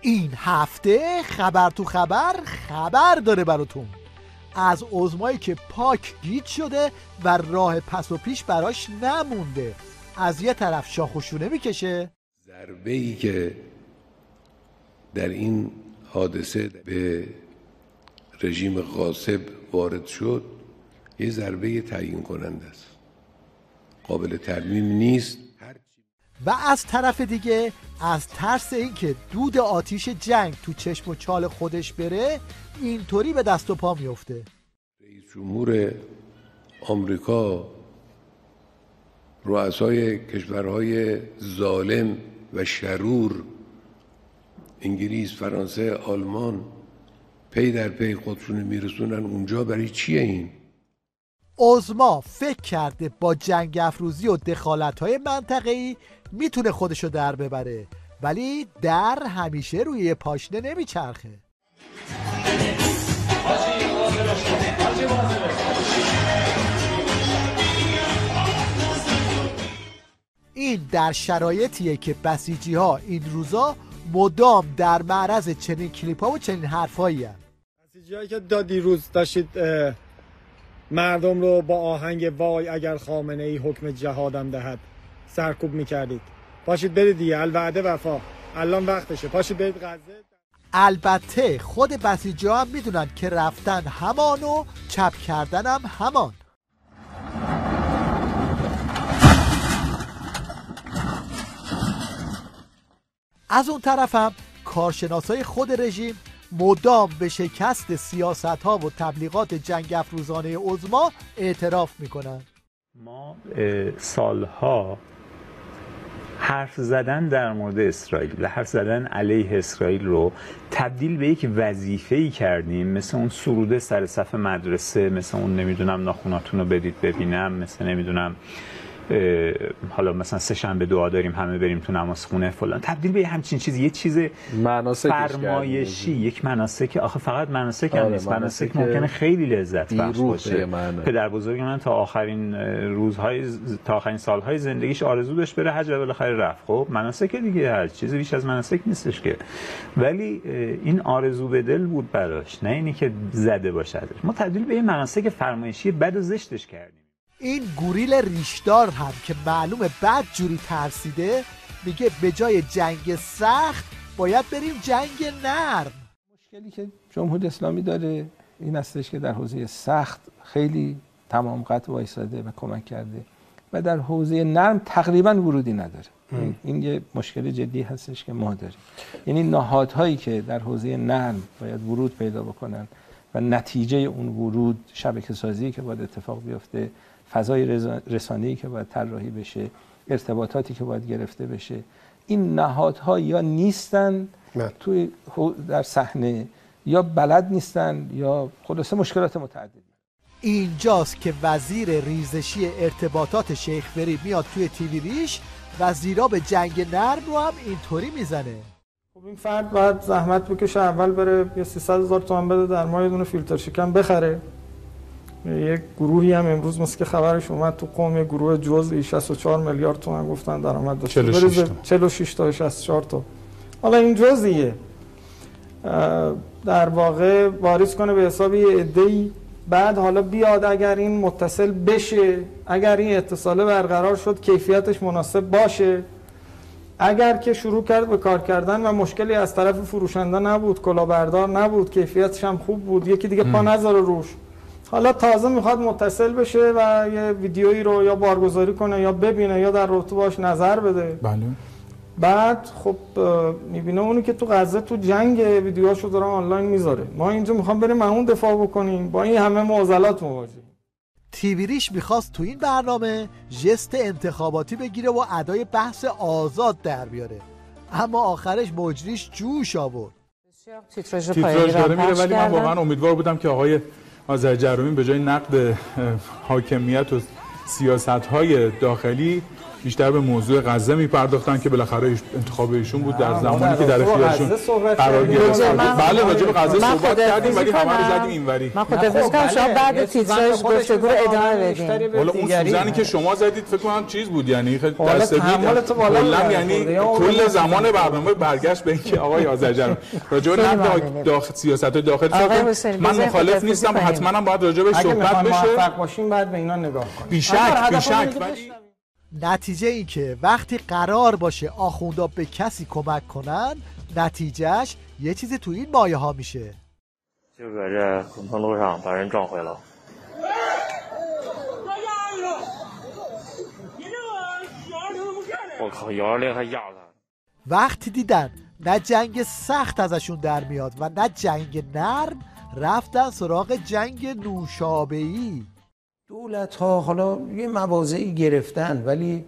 این هفته خبر تو خبر داره براتون از عظمایی که پاک گیج شده و راه پس و پیش براش نمونده. از یه طرف شاخ و شونه میکشه، ضربه‌ای که در این حادثه به رژیم غاصب وارد شد یه ضربه تعیین کننده است، قابل ترمیم نیست. و از طرف دیگه از ترس اینکه دود آتیش جنگ تو چشم و چال خودش بره اینطوری به دست و پا میفته. رئیس جمهور آمریکا، رؤسای کشورهای ظالم و شرور انگلیس، فرانسه، آلمان پی در پی خودشون میرسونن اونجا. برای چیه این؟ عظما فکر کرده با جنگ افروزی و دخالت‌های منطقه‌ای میتونه خودشو در ببره، ولی در همیشه روی یه پاشنه نمیچرخه. این در شرایطیه که بسیجی‌ها این روزا مدام در معرض چنین کلیپ‌ها و چنین حرفایی هستند. بسیجی‌هایی که دیروز داشتید مردم رو با آهنگ وای اگر خامنه‌ای حکم جهادم دهد سرکوب می‌کردید. پاشید برید دیگه، الوعده وفا، الان وقتشه، پاشید برید غزه. البته خود بسیجی‌ها هم میدونن که رفتن همان و چپ کردن هم همان. از اون طرف هم کارشناسای خود رژیم مدام به شکست سیاست‌ها و تبلیغات جنگ افروزانه عظما اعتراف میکنن. ما سالها حرف زدن در مورد اسرائیل و حرف زدن علیه اسرائیل رو تبدیل به یک وظیفه‌ای کردیم، مثل اون سروده سر صف مدرسه، مثل اون نمیدونم ناخوناتون رو بدید ببینم، مثل نمیدونم حالا مثلا سه شنبه دعا داریم همه بریم تو نمازخونه فلان، تبدیل به همچین چیزی، یه چیز فرمایشی، یک مناسک. آخه فقط مناسک هم نیست، مناسک ممکنه خیلی لذت بخش باشه. پدر بزرگ من تا آخرین روزهای، تا آخرین سالهای زندگیش آرزو داشت بره حج و بالاخره رفت. خب مناسک دیگه، هر چیزی بیش از مناسک نیستش که، ولی این آرزو به دل بود براش، نه اینی که زده باشه. ما تبدیل به یه مناسک فرمایشی بد و زشتش کردیم. این گوریل ریشدار هم که معلومه بد جوری ترسیده میگه به جای جنگ سخت باید بریم جنگ نرم. مشکلی که جمهوری اسلامی داره این هستش که در حوزه سخت خیلی تمام قد وایساده و کمک کرده و در حوزه نرم تقریبا ورودی نداره. این یه مشکل جدی هستش که ما داریم. یعنی نهادهایی که در حوزه نرم باید ورود پیدا بکنن و نتیجه اون ورود شبکه سازی که باید اتفاق بیفته، فضای رسانه‌ای که باید طراحی بشه، ارتباطاتی که باید گرفته بشه، این نهادها یا نیستن توی در صحنه، یا بلد نیستن، یا خلاصه مشکلات متعددی. اینجاست که وزیر ریزشی ارتباطات شیخ فری میاد توی تیوی ریش و زیرا به جنگ نرم رو هم اینطوری میزنه. خب این فرد باید زحمت بکشه، اول بره یه 300,000 تومان بده در ماه یه دونه فیلتر شکن بخره. یک گروهی هم امروز مثل که خبرش اومد تو قم، یه گروه جزئی 64 میلیارد تومان گفتن درآمد داشته، 46 تا 64 تا. حالا این جزئیه، در واقع واریز کنه به حساب یه عده‌ای، بعد حالا بیاد اگر این متصل بشه، اگر این اتصال برقرار شد کیفیتش مناسب باشه، اگر که شروع کرد به کار کردن و مشکلی از طرف فروشنده نبود، کلاهبردار نبود، کیفیتش هم خوب بود، یکی دیگه پا نذاره روش، حالا تازه میخواد متصل بشه و یه ویدیویی رو یا بارگذاری کنه یا ببینه یا در رابطه باش نظر بده. بله. بعد خب میبینه اونی که تو غزه تو جنگ ویدیوهاشو داره آنلاین میذاره. ما اینجا میخوام بریم اون دفاع بکنیم، با این همه معضلات مواجهیم. تیوی ریش میخواست تو این برنامه ژست انتخاباتی بگیره و ادای بحث آزاد در بیاره، اما آخرش مجریش جوش آورد. تیتراژ داره میره، ولی من واقعا امیدوار بودم که آقای آذر جرامی به جای نقد حاکمیت و سیاست‌های داخلی بیشتر به موضوع غزه میپرداختن که بالاخره انتخاب ایشون بود در زمانی که در اختیارشون قرار گرفت. بله راجع به غزه صحبت کردیم ولی همه رو زدیم اینوری. من خودم گفتم شما بعد تیتراژ گفتگو رو ادامه بدین. والا اون سوزنی که شما زدید فکر کنم چیز بود، یعنی دستگیر کلا، یعنی کل زمان برنامه برگشت به اینکه آقای آذرجان راجع به داخل سیاست داخل من مخالف نیستم، حتما هم باید راجع بهش صحبت بشه. موفق باشیم بعد به اینا نگاه کنیم. بیشک. نتیجه این که وقتی قرار باشه آخوندا به کسی کمک کنن، نتیجهش یه چیزی تو این مایه ها میشه. وقتی دیدن نه جنگ سخت ازشون در میاد و نه جنگ نرم، رفتن سراغ جنگ نوشابه‌ای. دولت ها حالا یه مواضعی گرفتن ولی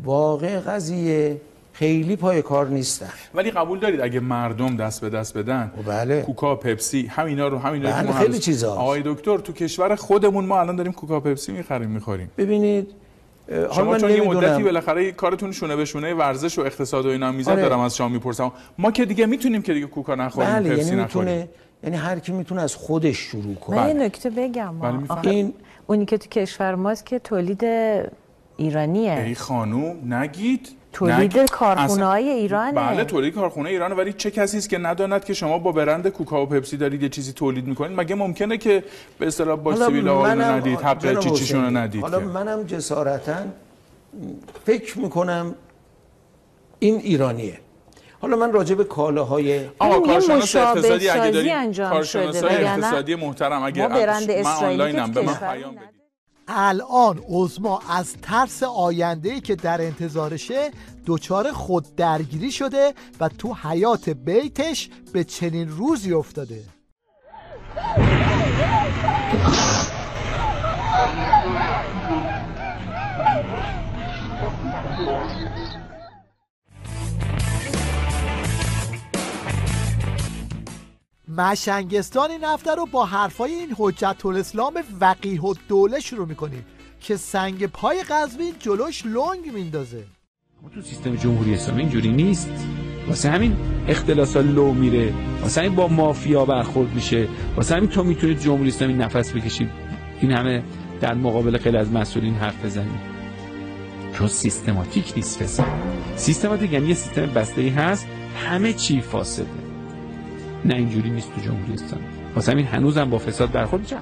واقع قضیه خیلی پای کار نیستن. ولی قبول دارید اگه مردم دست به دست بدن، بله، کوکا پپسی همینا رو بله، خیلی چیزا. آقای دکتر تو کشور خودمون ما الان داریم کوکا پپسی میخریم میخوریم. ببینید شما چون یه مدتی بالاخره کارتون شونه به شونه ورزش و اقتصاد و اینا میذارم، دارم از شما میپرسم، ما که دیگه میتونیم که دیگه کوکا نخوریم، بله، پپسی نخوریم. یعنی هر کی میتونه از خودش شروع کنه. من یه نکته بگم، این اونی که تو کشور ماست که تولید ایرانیه. ای خانوم نگید، تولید کارخونه‌های ایرانه. بله تولید کارخونه ایرانه، ولی چه کسی است که نداند که شما با برند کوکا و پپسی دارید یه چیزی تولید میکنید؟ مگه ممکنه که به اصطلاح با سیبیلا رو ندید، حق چیچیشون رو ندید؟ حالا منم جسارتاً فکر میکنم این ایرانیه. حالا من راجع به کالاهای کارشناس اقتصادی اگه دارید، کارشناسای اقتصادی محترم اگه من آنلاینم به من پیام بدید. الان عظما از ترس آینده‌ای که در انتظارشه دچار خود درگیری شده و تو حیات بیتش به چنین روزی افتاده. مشنگستان این هفته رو با حرفای این حجت الاسلام وقیح الدوله شروع میکنیم که سنگ پای قزوین جلوش لنگ میندازه. اما تو سیستم جمهوری اسلامی اینجوری نیست، واسه همین اختلاسا لو میره، واسه همین با مافیا برخورد میشه، واسه همین تو میتونید جمهوری اسلامی نفس بکشید این همه در مقابل خیلی از مسئولین حرف بزنید، چون سیستماتیک نیست. فساد سیستماتیک یعنی یه سیستم بسته‌ای هست همه چی فاسده، نه اینجوری نیست تو جمهوری اسلامی. واسه همین هنوزم با فساد برخورد میشه.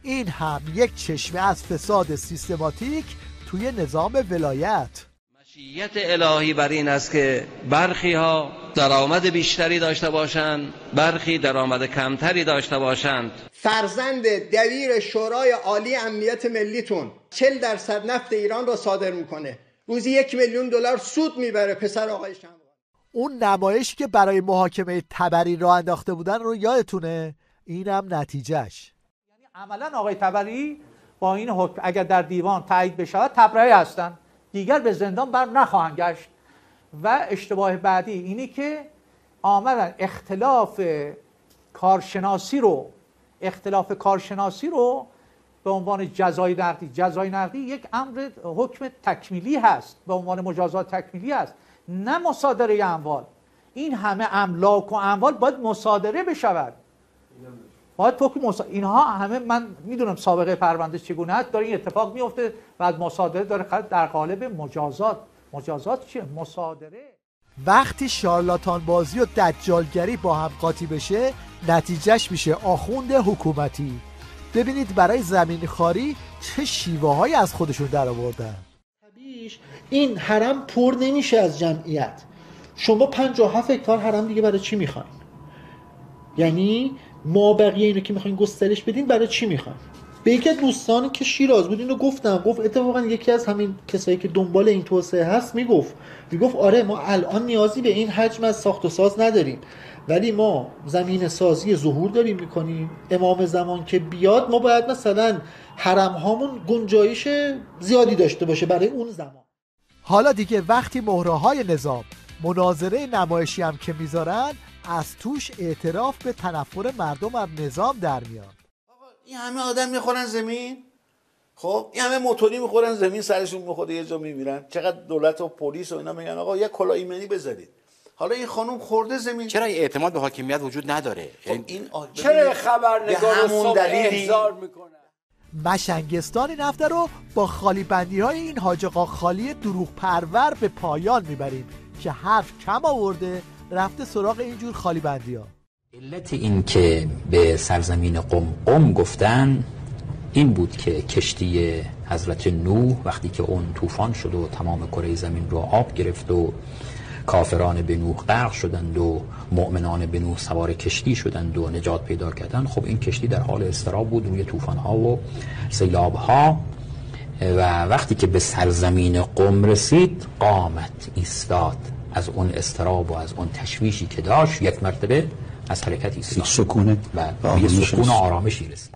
این هم یک چشمه از فساد سیستماتیک توی نظام ولایت. مشیت الهی بر این است که برخی ها درآمد بیشتری داشته باشند، برخی درآمد کمتری داشته باشند. فرزند دبیر شورای عالی امنیت ملیتون 40% نفت ایران را صادر میکنه، روزی 1 میلیون دلار سود میبره پسر آقای شمران. اون نمایشی که برای محاکمه تبری راه انداخته بودن رو یادتونه؟ اینم نتیجهش. یعنی عملا آقای تبری با این حکم اگر در دیوان تایید بشود تبرئه هستند، دیگر به زندان بر نخواهند گشت. و اشتباه بعدی اینی که آمدن اختلاف کارشناسی رو به عنوان جزای نقدی یک امر حکم تکمیلی هست، به عنوان مجازات تکمیلی هست، نه مصادره اموال. این همه املاک و اموال باید مصادره بشود، باید اینها همه من میدونم سابقه پرونده چگونه است، داره این اتفاق میفته و مصادره داره در قالب مجازات چیه؟ مصادره. وقتی شارلاتان بازی و دجالگری با هم قاطی بشه نتیجهش میشه آخوند حکومتی. ببینید برای زمین خاری چه شیوه هایی از خودشون در آوردن. این حرم پر نمیشه از جمعیت. شما 57 هکتار حرم دیگه برای چی میخواین؟ یعنی ما بقیه اینو که میخواین گسترش بدین برای چی میخواین؟ به یکی از دوستانی که شیراز بود اینو گفت اتفاقا یکی از همین کسایی که دنبال این توسعه هست میگفت آره ما الان نیازی به این حجم از ساخت و ساز نداریم، ولی ما زمین سازی ظهور داریم میکنیم، امام زمان که بیاد ما باید مثلا حرم هامون گنجایش زیادی داشته باشه برای اون زمان. حالا دیگه وقتی مهره‌های نظام مناظره نمایشی هم که میذارن از توش اعتراف به تنفر مردم از نظام در میاد. این همه آدم میخورن زمین، خب این همه موتوری میخورن، زمین سرشون میخوره، یه جا میمیرن. چقدر دولت و پلیس و اینا میگن آقا یه کلاه ایمنی بذارید. حالا این خانم خورده زمین. چرا اعتماد به حاکمیت وجود نداره؟ این چرا خبرنگار رو صبح احضار میکنن؟ مشنگستان این هفته رو با خالی بندی های این حاج آقا خالی دروغ پرور به پایان میبریم که حرف کم آورده رفته سراغ اینجور خالی بندی ها. علت این که به سرزمین قم گفتن این بود که کشتی حضرت نوح وقتی که اون طوفان شد و تمام کره زمین رو آب گرفت و کافران به نوح غرق شدند و مؤمنان به نوح سوار کشتی شدند و نجات پیدا کردند، خب این کشتی در حال اضطراب بود روی طوفان ها و سیلاب ها و وقتی که به سرزمین قم رسید قامت ایستاد، از اون اضطراب و از اون تشویشی که داشت یک مرتبه از حرکت ایستاد، سکونه و به سکون و آرامشی رسید.